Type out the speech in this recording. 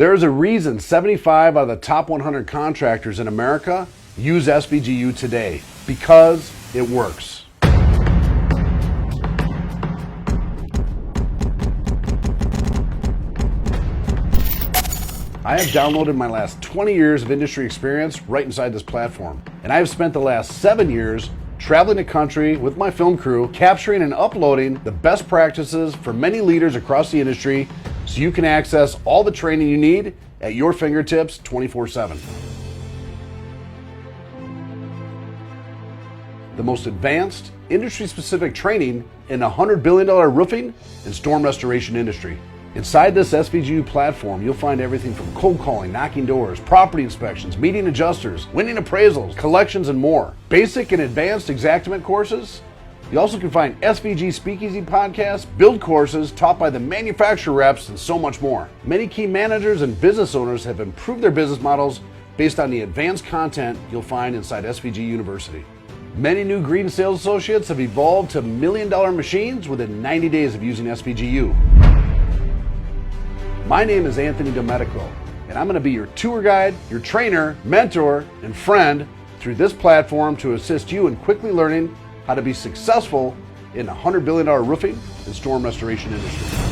There's a reason 75 out of the top 100 contractors in America use SVG U today, because it works. I have downloaded my last 20 years of industry experience right inside this platform, and I have spent the last 7 years traveling the country with my film crew, capturing and uploading the best practices for many leaders across the industry so you can access all the training you need at your fingertips 24/7. The most advanced, industry-specific training in the $100 billion roofing and storm restoration industry. Inside this SVG U platform, you'll find everything from cold calling, knocking doors, property inspections, meeting adjusters, winning appraisals, collections, and more. Basic and advanced Xactimate courses. You also can find SVG Speakeasy podcasts, build courses taught by the manufacturer reps, and so much more. Many key managers and business owners have improved their business models based on the advanced content you'll find inside SVG University. Many new green sales associates have evolved to million-dollar machines within 90 days of using SVG U. My name is Anthony Delmedico, and I'm going to be your tour guide, your trainer, mentor, and friend through this platform to assist you in quickly learning how to be successful in the $100 billion roofing and storm restoration industry.